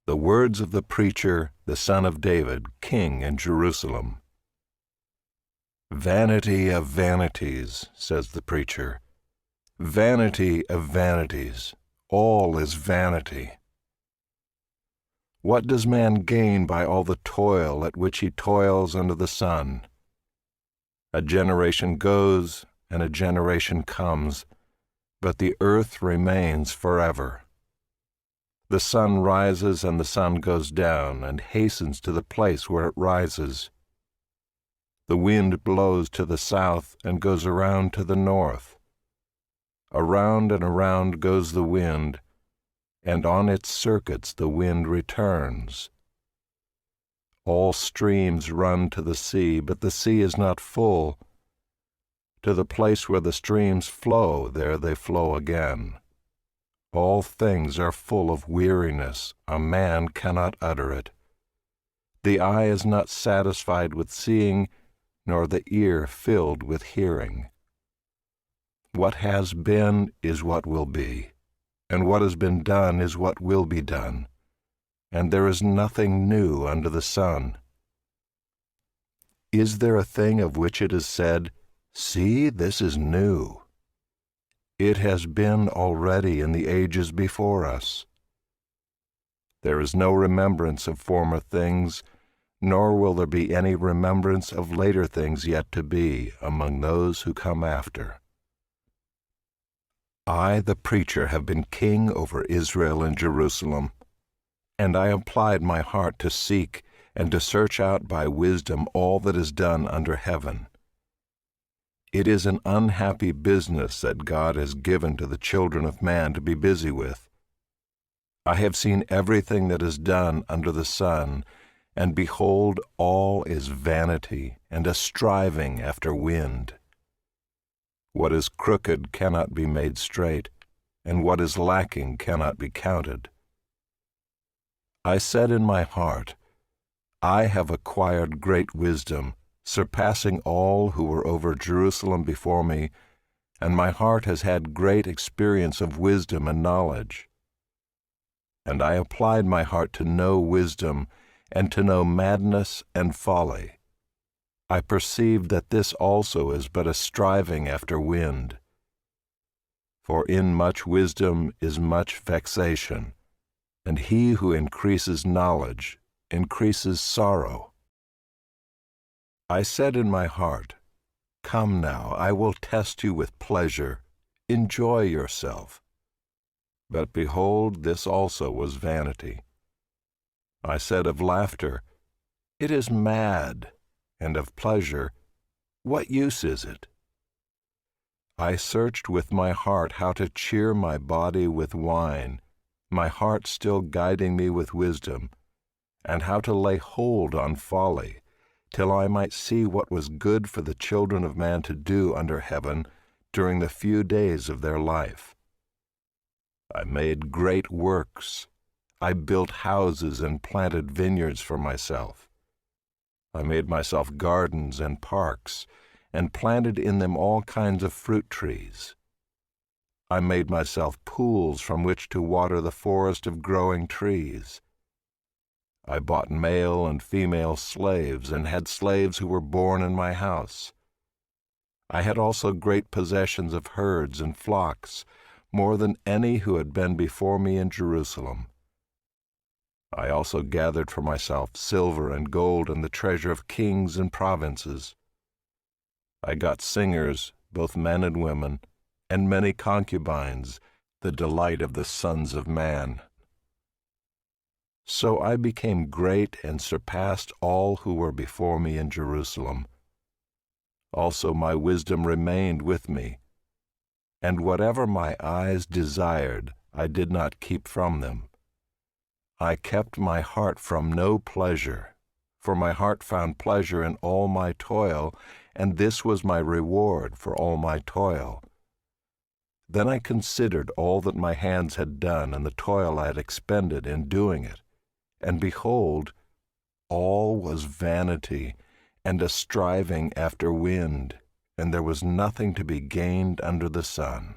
The words of the preacher, the son of David, king in Jerusalem. Vanity of vanities, says the preacher. Vanity of vanities, all is vanity. What does man gain by all the toil at which he toils under the sun? A generation goes and a generation comes, but the earth remains forever. The sun rises and the sun goes down and hastens to the place where it rises. The wind blows to the south and goes around to the north. Around and around goes the wind, and on its circuits the wind returns. All streams run to the sea, but the sea is not full. To the place where the streams flow, there they flow again. All things are full of weariness, a man cannot utter it. The eye is not satisfied with seeing, nor the ear filled with hearing. What has been is what will be, and what has been done is what will be done, and there is nothing new under the sun. Is there a thing of which it is said, "See, this is new"? It has been already in the ages before us. There is no remembrance of former things, nor will there be any remembrance of later things yet to be among those who come after. I, the preacher, have been king over Israel and Jerusalem, and I applied my heart to seek and to search out by wisdom all that is done under heaven. It is an unhappy business that God has given to the children of man to be busy with. I have seen everything that is done under the sun, and behold, all is vanity and a striving after wind. What is crooked cannot be made straight, and what is lacking cannot be counted. I said in my heart, I have acquired great wisdom, surpassing all who were over Jerusalem before me, and my heart has had great experience of wisdom and knowledge. And I applied my heart to know wisdom, and to know madness and folly. I perceived that this also is but a striving after wind. For in much wisdom is much vexation, and he who increases knowledge increases sorrow. I said in my heart, Come now, I will test you with pleasure, enjoy yourself. But behold, this also was vanity. I said of laughter, It is mad, and of pleasure, what use is it? I searched with my heart how to cheer my body with wine, my heart still guiding me with wisdom, and how to lay hold on folly, till I might see what was good for the children of man to do under heaven during the few days of their life. I made great works. I built houses and planted vineyards for myself. I made myself gardens and parks, and planted in them all kinds of fruit trees. I made myself pools from which to water the forest of growing trees. I bought male and female slaves, and had slaves who were born in my house. I had also great possessions of herds and flocks, more than any who had been before me in Jerusalem. I also gathered for myself silver and gold and the treasure of kings and provinces. I got singers, both men and women, and many concubines, the delight of the sons of man. So I became great and surpassed all who were before me in Jerusalem. Also my wisdom remained with me, and whatever my eyes desired, I did not keep from them. I kept my heart from no pleasure, for my heart found pleasure in all my toil, and this was my reward for all my toil. Then I considered all that my hands had done and the toil I had expended in doing it, and behold, all was vanity and a striving after wind, and there was nothing to be gained under the sun.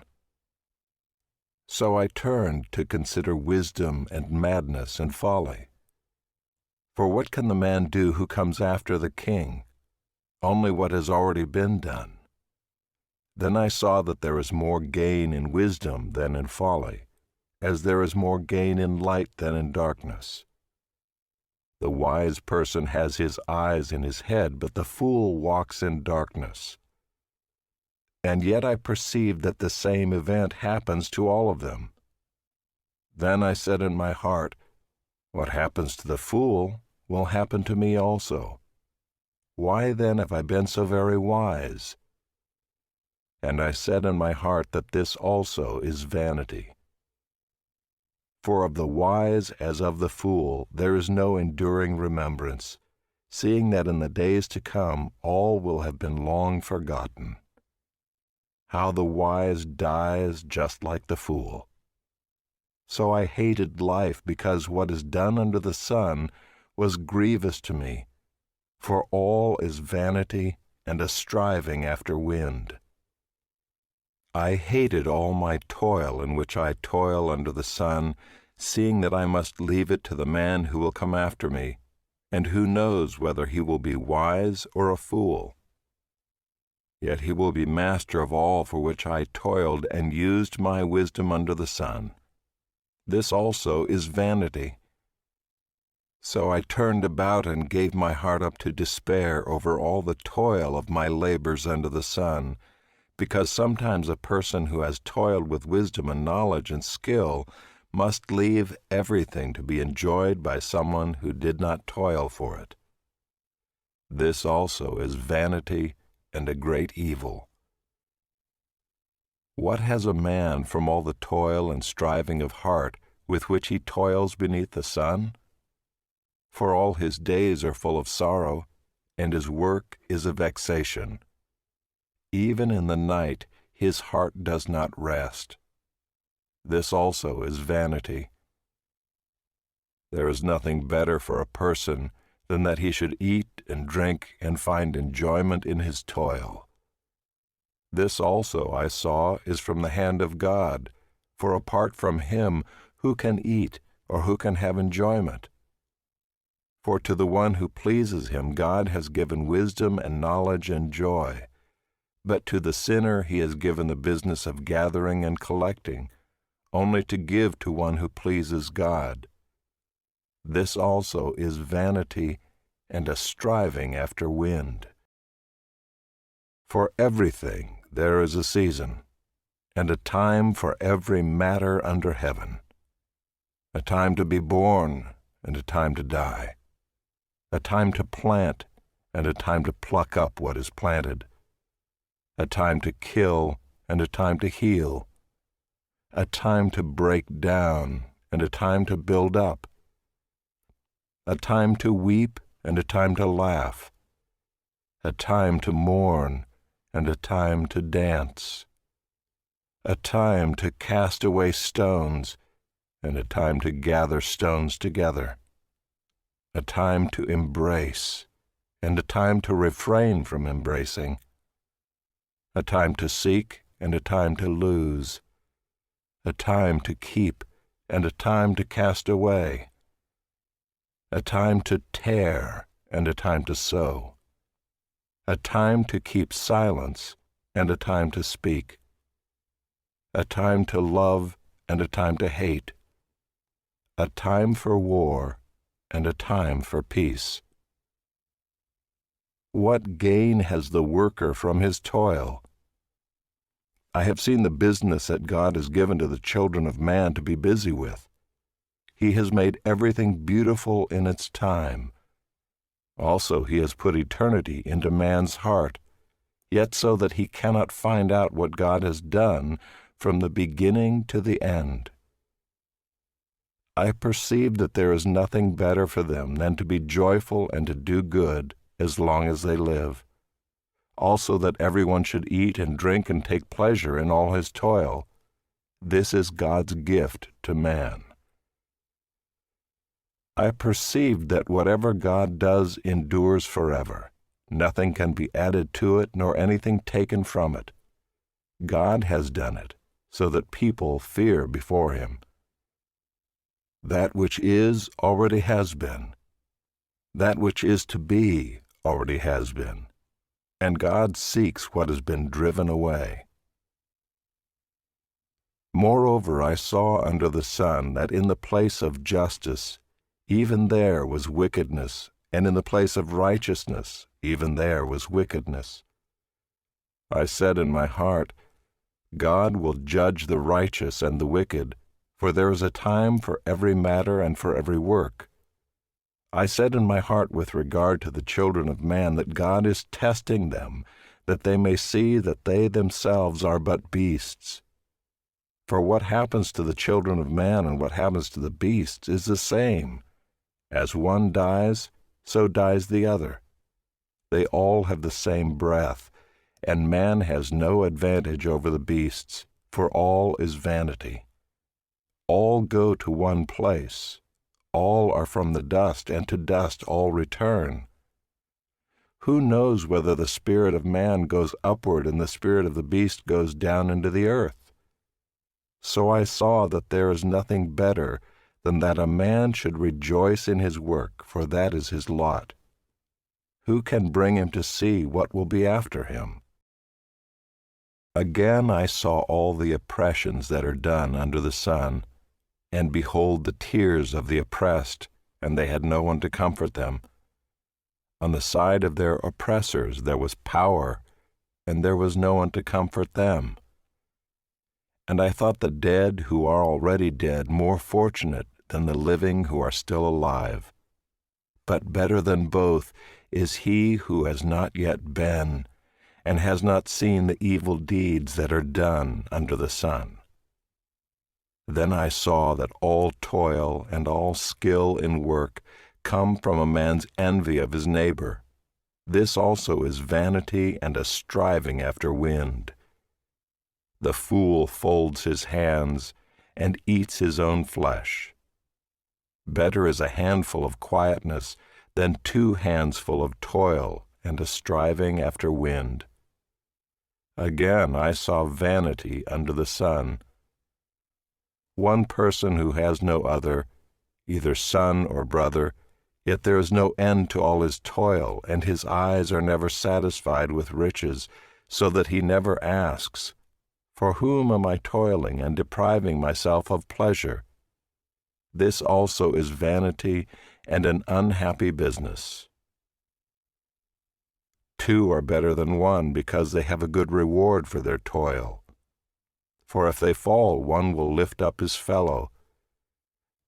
So I turned to consider wisdom and madness and folly. For what can the man do who comes after the king? Only what has already been done. Then I saw that there is more gain in wisdom than in folly, as there is more gain in light than in darkness. The wise person has his eyes in his head, but the fool walks in darkness. And yet I perceived that the same event happens to all of them. Then I said in my heart, what happens to the fool will happen to me also. Why then have I been so very wise? And I said in my heart that this also is vanity. For of the wise as of the fool there is no enduring remembrance, seeing that in the days to come all will have been long forgotten. How the wise dies just like the fool. So I hated life because what is done under the sun was grievous to me, for all is vanity and a striving after wind. I hated all my toil in which I toil under the sun, seeing that I must leave it to the man who will come after me, and who knows whether he will be wise or a fool. Yet he will be master of all for which I toiled and used my wisdom under the sun. This also is vanity. So I turned about and gave my heart up to despair over all the toil of my labors under the sun, because sometimes a person who has toiled with wisdom and knowledge and skill must leave everything to be enjoyed by someone who did not toil for it. This also is vanity and a great evil. What has a man from all the toil and striving of heart with which he toils beneath the sun? For all his days are full of sorrow, and his work is a vexation. Even in the night his heart does not rest. This also is vanity. There is nothing better for a person than that he should eat and drink and find enjoyment in his toil. This also I saw is from the hand of God, for apart from him who can eat or who can have enjoyment? For to the one who pleases him God has given wisdom and knowledge and joy. But to the sinner he has given the business of gathering and collecting, only to give to one who pleases God. This also is vanity and a striving after wind. For everything there is a season, and a time for every matter under heaven, a time to be born and a time to die, a time to plant and a time to pluck up what is planted, a time to kill and a time to heal, a time to break down and a time to build up, a time to weep and a time to laugh, a time to mourn and a time to dance, a time to cast away stones and a time to gather stones together, a time to embrace and a time to refrain from embracing, a time to seek and a time to lose, a time to keep and a time to cast away, a time to tear and a time to sow, a time to keep silence and a time to speak, a time to love and a time to hate, a time for war and a time for peace. What gain has the worker from his toil? I have seen the business that God has given to the children of man to be busy with. He has made everything beautiful in its time. Also, he has put eternity into man's heart, yet so that he cannot find out what God has done from the beginning to the end. I perceive that there is nothing better for them than to be joyful and to do good as long as they live. Also that everyone should eat and drink and take pleasure in all his toil. This is God's gift to man. I perceived that whatever God does endures forever. Nothing can be added to it, nor anything taken from it. God has done it, so that people fear before him. That which is already has been. That which is to be already has been. And God seeks what has been driven away. Moreover, I saw under the sun that in the place of justice, even there was wickedness, and in the place of righteousness, even there was wickedness. I said in my heart, God will judge the righteous and the wicked, for there is a time for every matter and for every work. I said in my heart with regard to the children of man that God is testing them, that they may see that they themselves are but beasts. For what happens to the children of man and what happens to the beasts is the same. As one dies, so dies the other. They all have the same breath, and man has no advantage over the beasts, for all is vanity. All go to one place. All are from the dust, and to dust all return. Who knows whether the spirit of man goes upward and the spirit of the beast goes down into the earth? So I saw that there is nothing better than that a man should rejoice in his work, for that is his lot. Who can bring him to see what will be after him? Again I saw all the oppressions that are done under the sun, and behold the tears of the oppressed, and they had no one to comfort them. On the side of their oppressors there was power, and there was no one to comfort them. And I thought the dead who are already dead more fortunate than the living who are still alive. But better than both is he who has not yet been, and has not seen the evil deeds that are done under the sun. Then I saw that all toil and all skill in work come from a man's envy of his neighbor. This also is vanity and a striving after wind. The fool folds his hands and eats his own flesh. Better is a handful of quietness than 2 handsful of toil and a striving after wind. Again I saw vanity under the sun. One person who has no other, either son or brother, yet there is no end to all his toil, and his eyes are never satisfied with riches, so that he never asks, For whom am I toiling and depriving myself of pleasure? This also is vanity and an unhappy business. 2 are better than 1 because they have a good reward for their toil. For if they fall, one will lift up his fellow.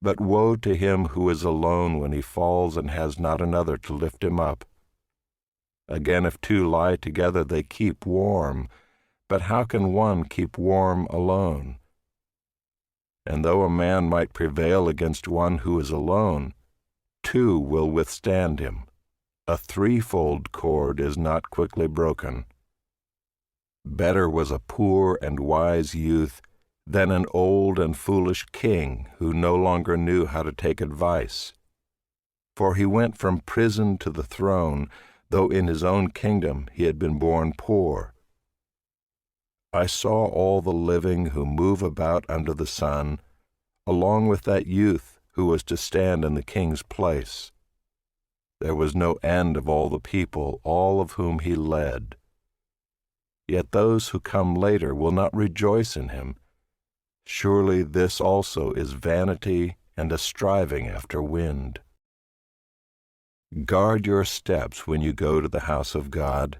But woe to him who is alone when he falls and has not another to lift him up. Again, if 2 lie together, they keep warm. But how can one keep warm alone? And though a man might prevail against one who is alone, 2 will withstand him. A 3-fold cord is not quickly broken. Better was a poor and wise youth than an old and foolish king who no longer knew how to take advice. For he went from prison to the throne, though in his own kingdom he had been born poor. I saw all the living who move about under the sun, along with that youth who was to stand in the king's place. There was no end of all the people, all of whom he led. Yet those who come later will not rejoice in him. Surely this also is vanity and a striving after wind. Guard your steps when you go to the house of God.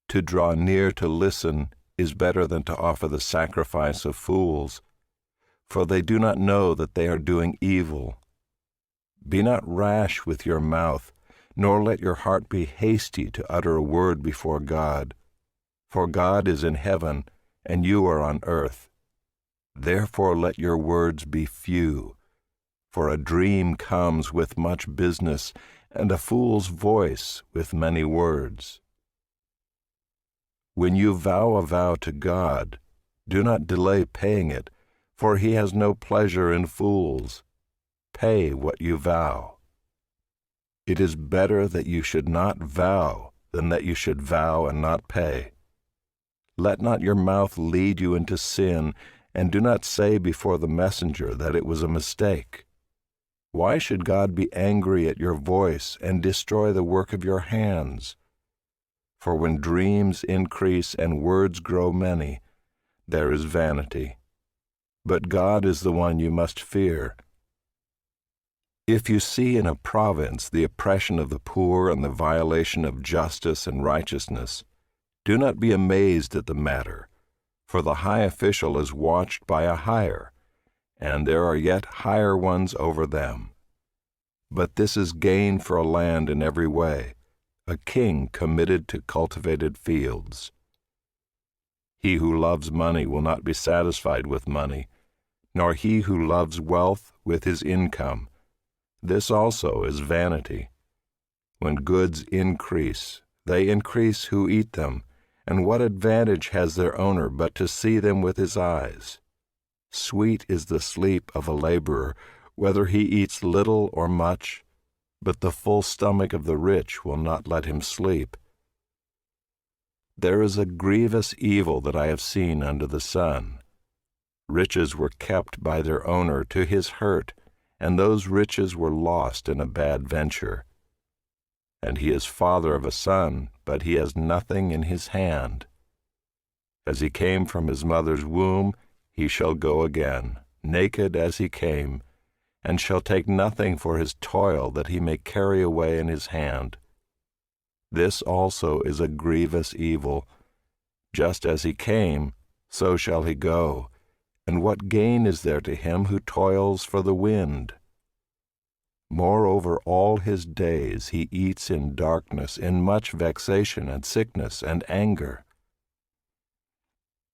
To draw near to listen is better than to offer the sacrifice of fools, for they do not know that they are doing evil. Be not rash with your mouth, nor let your heart be hasty to utter a word before God. For God is in heaven, and you are on earth. Therefore let your words be few, for a dream comes with much business, and a fool's voice with many words. When you vow a vow to God, do not delay paying it, for he has no pleasure in fools. Pay what you vow. It is better that you should not vow than that you should vow and not pay. Let not your mouth lead you into sin, and do not say before the messenger that it was a mistake. Why should God be angry at your voice and destroy the work of your hands? For when dreams increase and words grow many, there is vanity. But God is the one you must fear. If you see in a province the oppression of the poor and the violation of justice and righteousness, do not be amazed at the matter, for the high official is watched by a higher, and there are yet higher ones over them. But this is gain for a land in every way, a king committed to cultivated fields. He who loves money will not be satisfied with money, nor he who loves wealth with his income. This also is vanity. When goods increase, they increase who eat them, and what advantage has their owner but to see them with his eyes? Sweet is the sleep of a laborer, whether he eats little or much, but the full stomach of the rich will not let him sleep. There is a grievous evil that I have seen under the sun. Riches were kept by their owner to his hurt, and those riches were lost in a bad venture. And he is father of a son, but he has nothing in his hand. As he came from his mother's womb, he shall go again, naked as he came, and shall take nothing for his toil that he may carry away in his hand. This also is a grievous evil. Just as he came, so shall he go, and what gain is there to him who toils for the wind? Moreover, all his days he eats in darkness, in much vexation and sickness and anger.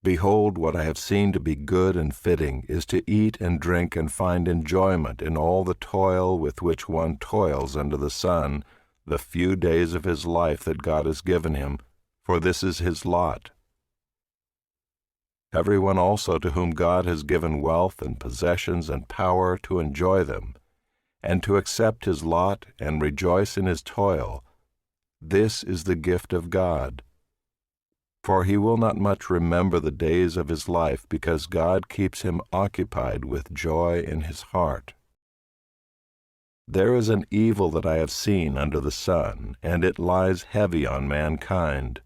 Behold, what I have seen to be good and fitting is to eat and drink and find enjoyment in all the toil with which one toils under the sun, the few days of his life that God has given him, for this is his lot. Everyone also to whom God has given wealth and possessions and power to enjoy them, and to accept his lot and rejoice in his toil, this is the gift of God. For he will not much remember the days of his life, because God keeps him occupied with joy in his heart. There is an evil that I have seen under the sun, and it lies heavy on mankind.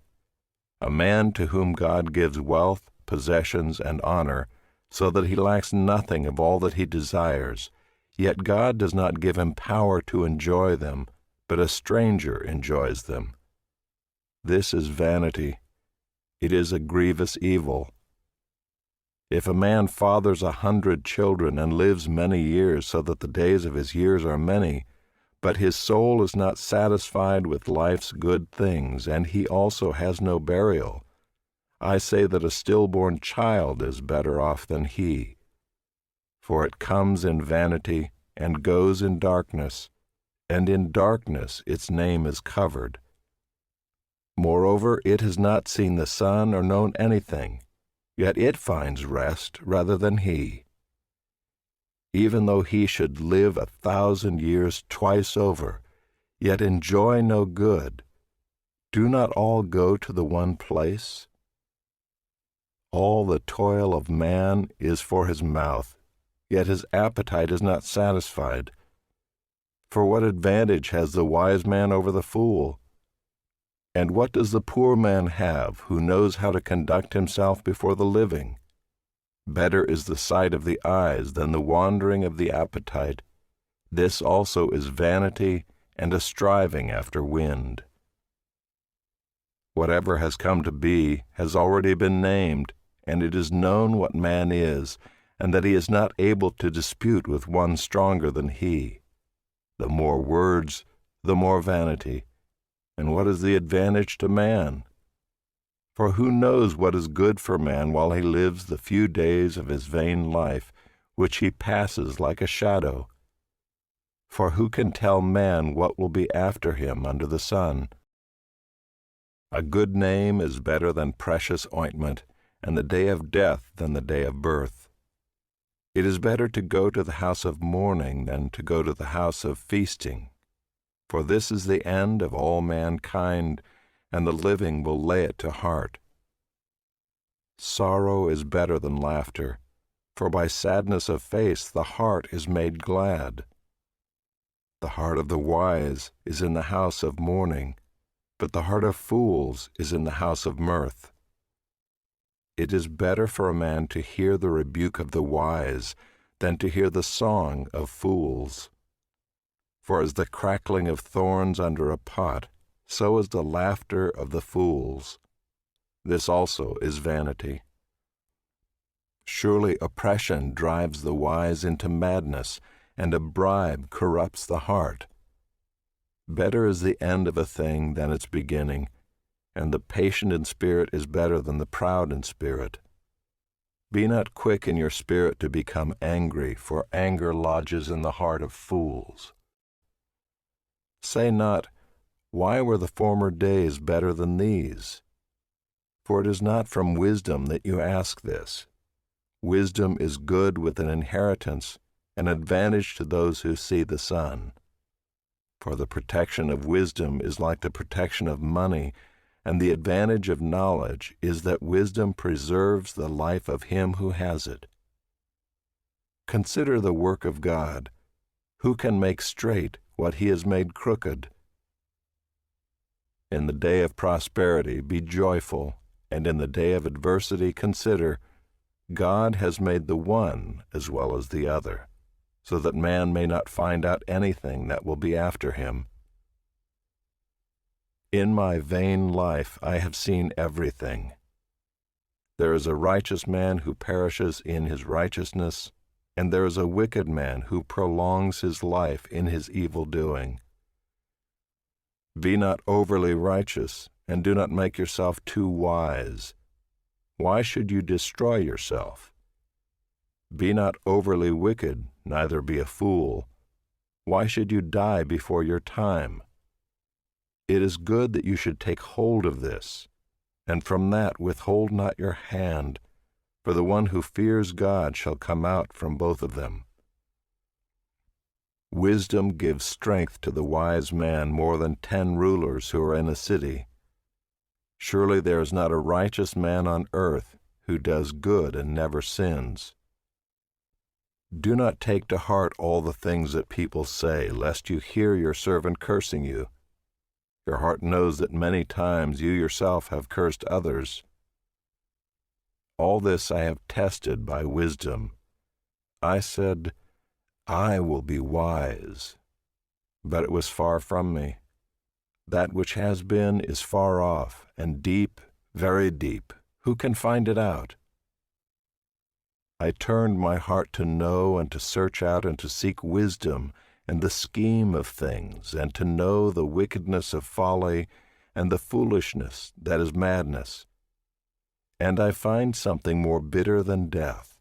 A man to whom God gives wealth, possessions, and honor, so that he lacks nothing of all that he desires, yet God does not give him power to enjoy them, but a stranger enjoys them. This is vanity. It is a grievous evil. If a man fathers 100 children and lives many years, so that the days of his years are many, but his soul is not satisfied with life's good things, and he also has no burial, I say that a stillborn child is better off than he. For it comes in vanity and goes in darkness, and in darkness its name is covered. Moreover, it has not seen the sun or known anything, yet it finds rest rather than he. Even though he should live 1,000 years twice over, yet enjoy no good, do not all go to the one place? All the toil of man is for his mouth, yet his appetite is not satisfied. For what advantage has the wise man over the fool? And what does the poor man have who knows how to conduct himself before the living? Better is the sight of the eyes than the wandering of the appetite. This also is vanity and a striving after wind. Whatever has come to be has already been named, and it is known what man is, and that he is not able to dispute with one stronger than he. The more words, the more vanity. And what is the advantage to man? For who knows what is good for man while he lives the few days of his vain life, which he passes like a shadow? For who can tell man what will be after him under the sun? A good name is better than precious ointment, and the day of death than the day of birth. It is better to go to the house of mourning than to go to the house of feasting. For this is the end of all mankind, and the living will lay it to heart. Sorrow is better than laughter, for by sadness of face the heart is made glad. The heart of the wise is in the house of mourning, but the heart of fools is in the house of mirth. It is better for a man to hear the rebuke of the wise than to hear the song of fools. For as the crackling of thorns under a pot, so is the laughter of the fools. This also is vanity. Surely oppression drives the wise into madness, and a bribe corrupts the heart. Better is the end of a thing than its beginning, and the patient in spirit is better than the proud in spirit. Be not quick in your spirit to become angry, for anger lodges in the heart of fools. Say not, why were the former days better than these? For it is not from wisdom that you ask this. Wisdom is good with an inheritance, an advantage to those who see the sun. For the protection of wisdom is like the protection of money, and the advantage of knowledge is that wisdom preserves the life of him who has it. Consider the work of God. Who can make straight what he has made crooked? In the day of prosperity be joyful, and in the day of adversity consider, God has made the one as well as the other, so that man may not find out anything that will be after him. In my vain life I have seen everything. There is a righteous man who perishes in his righteousness, and there is a wicked man who prolongs his life in his evil doing. Be not overly righteous, and do not make yourself too wise. Why should you destroy yourself? Be not overly wicked, neither be a fool. Why should you die before your time? It is good that you should take hold of this, and from that withhold not your hand, for the one who fears God shall come out from both of them. Wisdom gives strength to the wise man more than 10 rulers who are in a city. Surely there is not a righteous man on earth who does good and never sins. Do not take to heart all the things that people say, lest you hear your servant cursing you. Your heart knows that many times you yourself have cursed others. All this I have tested by wisdom. I said, I will be wise, but it was far from me. That which has been is far off, and deep, very deep. Who can find it out? I turned my heart to know and to search out and to seek wisdom and the scheme of things, and to know the wickedness of folly and the foolishness that is madness. And I find something more bitter than death,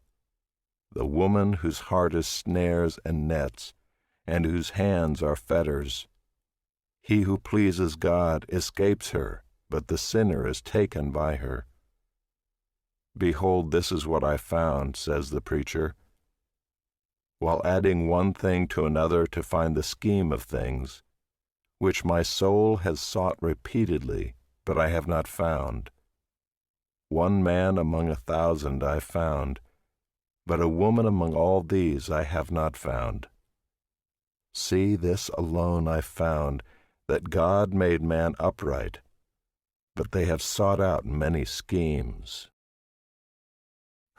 the woman whose heart is snares and nets, and whose hands are fetters. He who pleases God escapes her, but the sinner is taken by her. Behold, this is what I found, says the preacher. While adding one thing to another to find the scheme of things, which my soul has sought repeatedly, but I have not found. One man among 1,000 I found, but a woman among all these I have not found. See, this alone I found, that God made man upright, but they have sought out many schemes.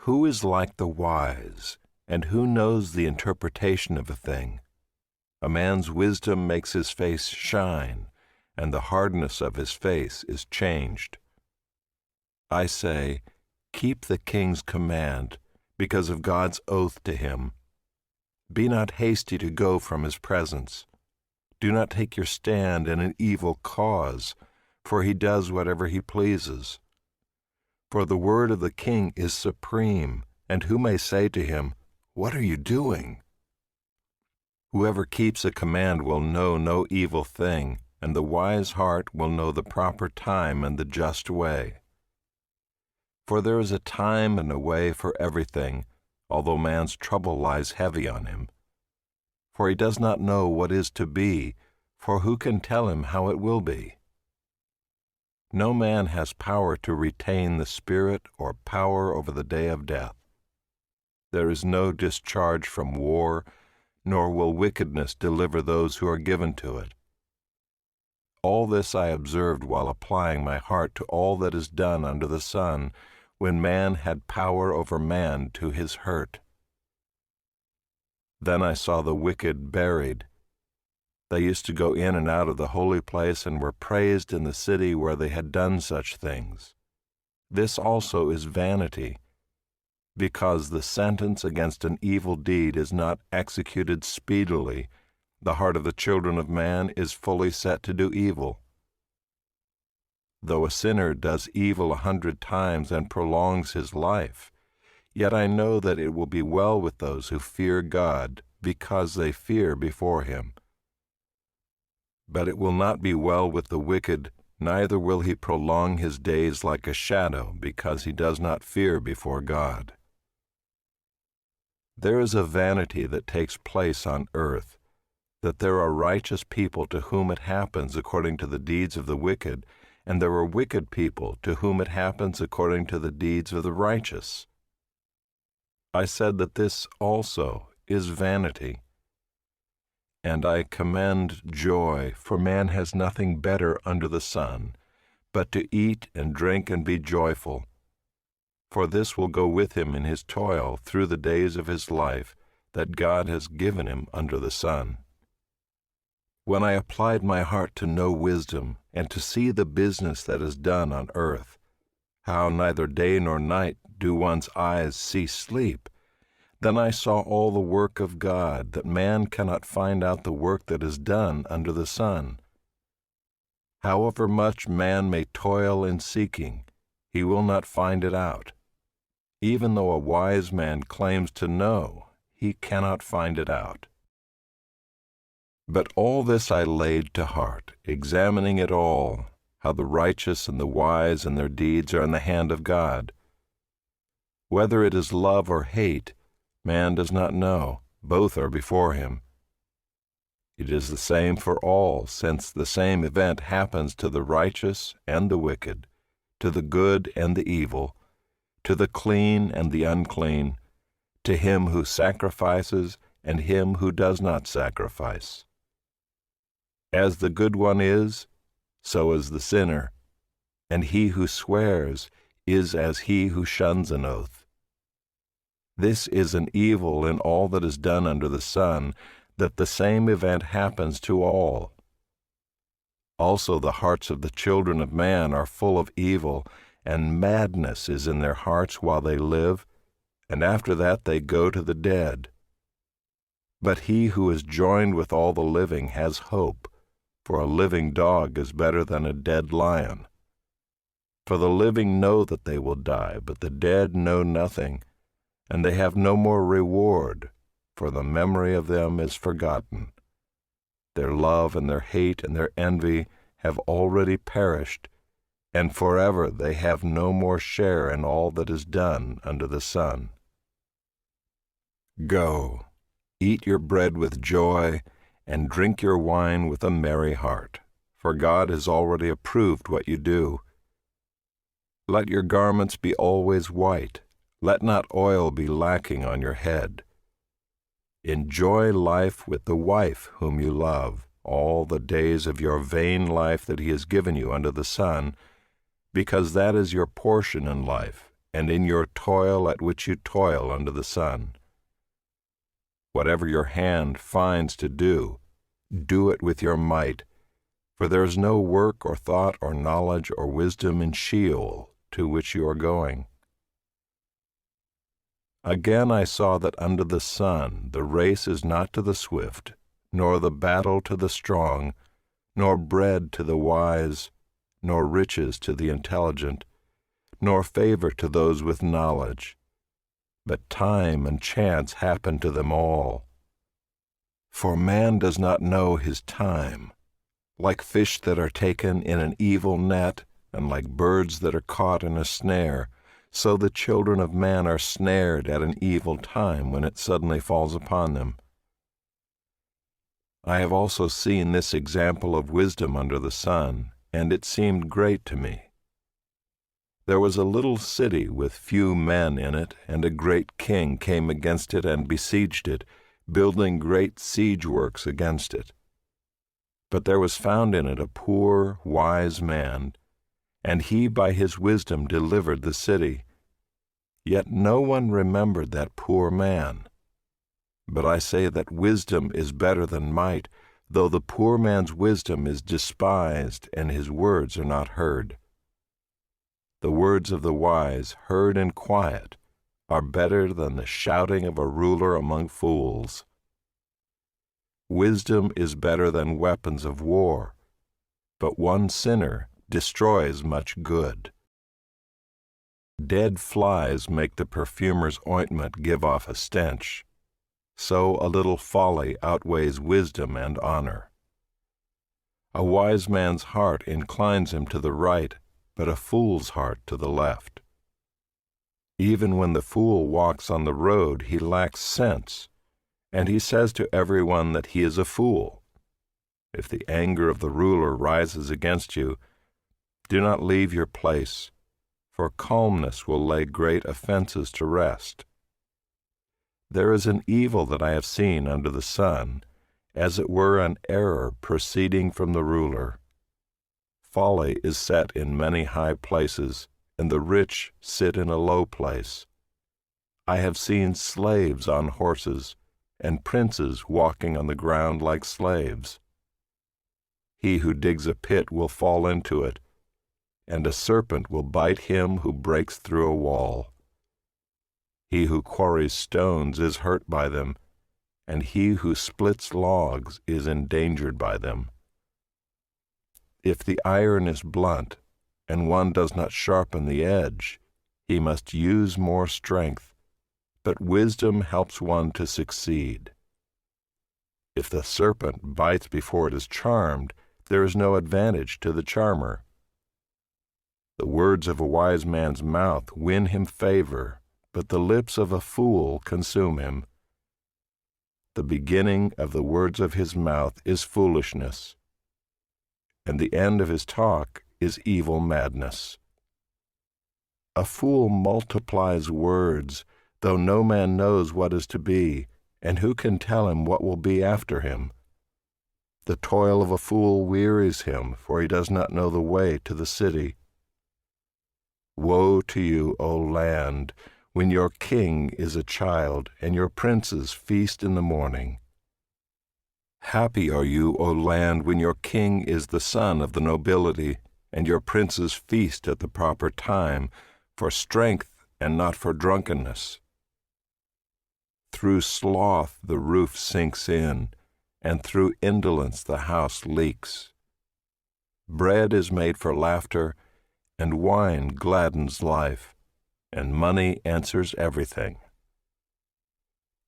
Who is like the wise, and who knows the interpretation of a thing? A man's wisdom makes his face shine, and the hardness of his face is changed. I say, keep the king's command, because of God's oath to him. Be not hasty to go from his presence. Do not take your stand in an evil cause, for he does whatever he pleases. For the word of the king is supreme, and who may say to him, What are you doing? Whoever keeps a command will know no evil thing, and the wise heart will know the proper time and the just way. For there is a time and a way for everything, although man's trouble lies heavy on him. For he does not know what is to be, for who can tell him how it will be? No man has power to retain the spirit or power over the day of death. There is no discharge from war, nor will wickedness deliver those who are given to it. All this I observed while applying my heart to all that is done under the sun, when man had power over man to his hurt. Then I saw the wicked buried. They used to go in and out of the holy place and were praised in the city where they had done such things. This also is vanity, because the sentence against an evil deed is not executed speedily. The heart of the children of man is fully set to do evil. Though a sinner does evil 100 times and prolongs his life, yet I know that it will be well with those who fear God, because they fear before him. But it will not be well with the wicked, neither will he prolong his days like a shadow, because he does not fear before God. There is a vanity that takes place on earth, that there are righteous people to whom it happens according to the deeds of the wicked, and there are wicked people to whom it happens according to the deeds of the righteous. I said that this also is vanity. And I commend joy, for man has nothing better under the sun, but to eat and drink and be joyful. For this will go with him in his toil through the days of his life that God has given him under the sun. When I applied my heart to know wisdom and to see the business that is done on earth, how neither day nor night do one's eyes see sleep, then I saw all the work of God, that man cannot find out the work that is done under the sun. However much man may toil in seeking, he will not find it out. Even though a wise man claims to know, he cannot find it out. But all this I laid to heart, examining it all, how the righteous and the wise and their deeds are in the hand of God. Whether it is love or hate, man does not know, both are before him. It is the same for all, since the same event happens to the righteous and the wicked, to the good and the evil, to the clean and the unclean, to him who sacrifices and him who does not sacrifice. As the good one is, so is the sinner, and he who swears is as he who shuns an oath. This is an evil in all that is done under the sun, that the same event happens to all. Also the hearts of the children of man are full of evil, and madness is in their hearts while they live, and after that they go to the dead. But he who is joined with all the living has hope, for a living dog is better than a dead lion. For the living know that they will die, but the dead know nothing, and they have no more reward, for the memory of them is forgotten. Their love and their hate and their envy have already perished, and forever they have no more share in all that is done under the sun. Go, eat your bread with joy, and drink your wine with a merry heart, for God has already approved what you do. Let your garments be always white. Let not oil be lacking on your head. Enjoy life with the wife whom you love, all the days of your vain life that he has given you under the sun, because that is your portion in life, and in your toil at which you toil under the sun. Whatever your hand finds to do, do it with your might, for there is no work or thought or knowledge or wisdom in Sheol, to which you are going. Again I saw that under the sun the race is not to the swift, nor the battle to the strong, nor bread to the wise, nor riches to the intelligent, nor favor to those with knowledge. But time and chance happen to them all. For man does not know his time. Like fish that are taken in an evil net, and like birds that are caught in a snare, so the children of man are snared at an evil time when it suddenly falls upon them. I have also seen this example of wisdom under the sun, and it seemed great to me. There was a little city with few men in it, and a great king came against it and besieged it, building great siege works against it. But there was found in it a poor, wise man, and he by his wisdom delivered the city. Yet no one remembered that poor man. But I say that wisdom is better than might, though the poor man's wisdom is despised, and his words are not heard. The words of the wise, heard in quiet, are better than the shouting of a ruler among fools. Wisdom is better than weapons of war, but one sinner destroys much good. Dead flies make the perfumer's ointment give off a stench, so a little folly outweighs wisdom and honor. A wise man's heart inclines him to the right, but a fool's heart to the left. Even when the fool walks on the road, he lacks sense, and he says to everyone that he is a fool. If the anger of the ruler rises against you, do not leave your place, for calmness will lay great offenses to rest. There is an evil that I have seen under the sun, as it were an error proceeding from the ruler. Folly is set in many high places, and the rich sit in a low place. I have seen slaves on horses, and princes walking on the ground like slaves. He who digs a pit will fall into it, and a serpent will bite him who breaks through a wall. He who quarries stones is hurt by them, and he who splits logs is endangered by them. If the iron is blunt, and one does not sharpen the edge, he must use more strength, but wisdom helps one to succeed. If the serpent bites before it is charmed, there is no advantage to the charmer. The words of a wise man's mouth win him favor, but the lips of a fool consume him. The beginning of the words of his mouth is foolishness, and the end of his talk is evil madness. A fool multiplies words, though no man knows what is to be, and who can tell him what will be after him? The toil of a fool wearies him, for he does not know the way to the city. Woe to you, O land, when your king is a child, and your princes feast in the morning. Happy are you, O land, when your king is the son of the nobility, and your princes feast at the proper time, for strength and not for drunkenness. Through sloth the roof sinks in, and through indolence the house leaks. Bread is made for laughter, and wine gladdens life, and money answers everything.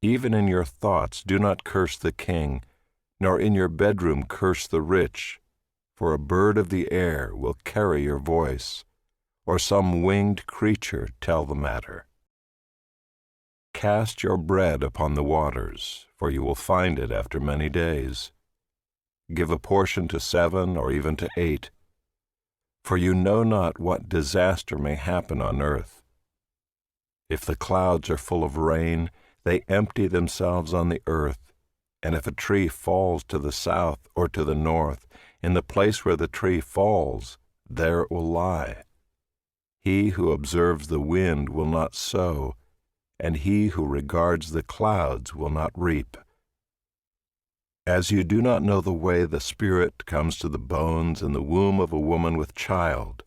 Even in your thoughts do not curse the king, nor in your bedroom curse the rich, for a bird of the air will carry your voice, or some winged creature tell the matter. Cast your bread upon the waters, for you will find it after many days. Give a portion to 7 or even to 8, for you know not what disaster may happen on earth. If the clouds are full of rain, they empty themselves on the earth, and if a tree falls to the south or to the north, in the place where the tree falls, there it will lie. He who observes the wind will not sow, and he who regards the clouds will not reap. As you do not know the way the Spirit comes to the bones in the womb of a woman with child,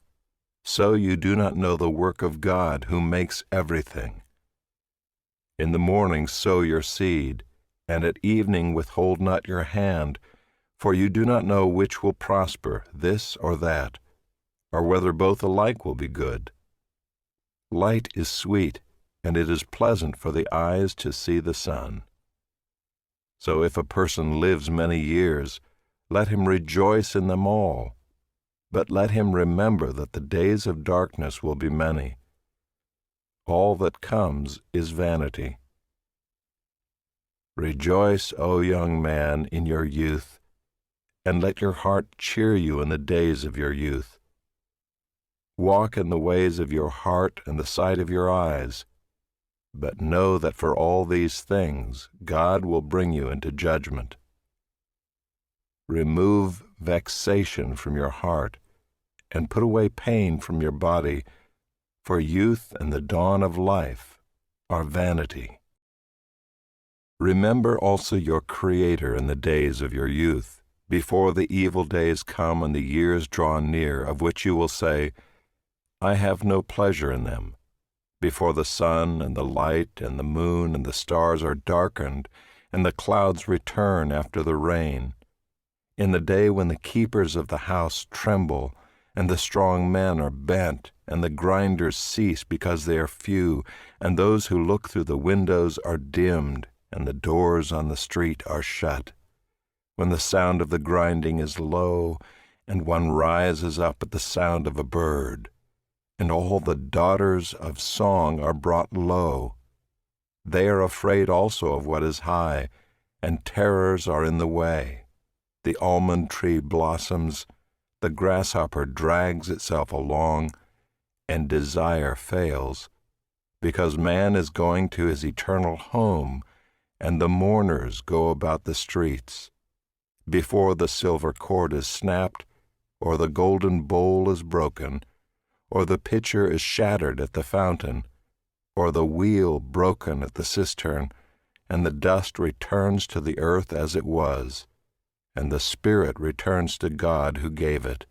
so you do not know the work of God who makes everything. In the morning sow your seed, and at evening withhold not your hand, for you do not know which will prosper, this or that, or whether both alike will be good. Light is sweet, and it is pleasant for the eyes to see the sun. So if a person lives many years, let him rejoice in them all. But let him remember that the days of darkness will be many. All that comes is vanity. Rejoice, O young man, in your youth, and let your heart cheer you in the days of your youth. Walk in the ways of your heart and the sight of your eyes, but know that for all these things God will bring you into judgment. Remove vexation from your heart, and put away pain from your body, for youth and the dawn of life are vanity. Remember also your Creator in the days of your youth, before the evil days come and the years draw near, of which you will say, I have no pleasure in them, before the sun and the light and the moon and the stars are darkened, and the clouds return after the rain, in the day when the keepers of the house tremble, and the strong men are bent, and the grinders cease because they are few, and those who look through the windows are dimmed, and the doors on the street are shut, when the sound of the grinding is low, and one rises up at the sound of a bird, and all the daughters of song are brought low. They are afraid also of what is high, and terrors are in the way. The almond tree blossoms, the grasshopper drags itself along, and desire fails, because man is going to his eternal home, and the mourners go about the streets. Before the silver cord is snapped, or the golden bowl is broken, or the pitcher is shattered at the fountain, or the wheel broken at the cistern, and the dust returns to the earth as it was, and the spirit returns to God who gave it.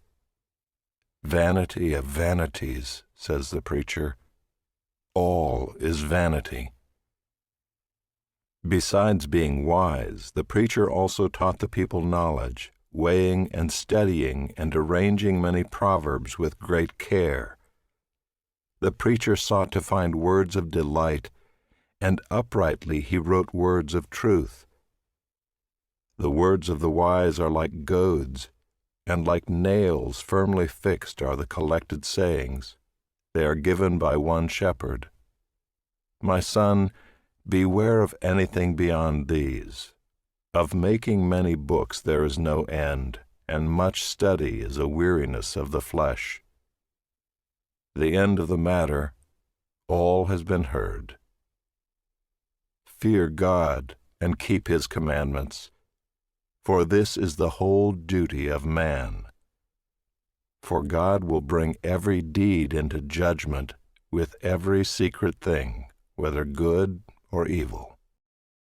Vanity of vanities, says the preacher. All is vanity. Besides being wise, the preacher also taught the people knowledge, weighing and studying and arranging many proverbs with great care. The preacher sought to find words of delight, and uprightly he wrote words of truth. The words of the wise are like goads, and like nails firmly fixed are the collected sayings. They are given by one shepherd. My son, beware of anything beyond these. Of making many books there is no end, and much study is a weariness of the flesh. The end of the matter, all has been heard. Fear God and keep his commandments, for this is the whole duty of man. For God will bring every deed into judgment with every secret thing, whether good or evil.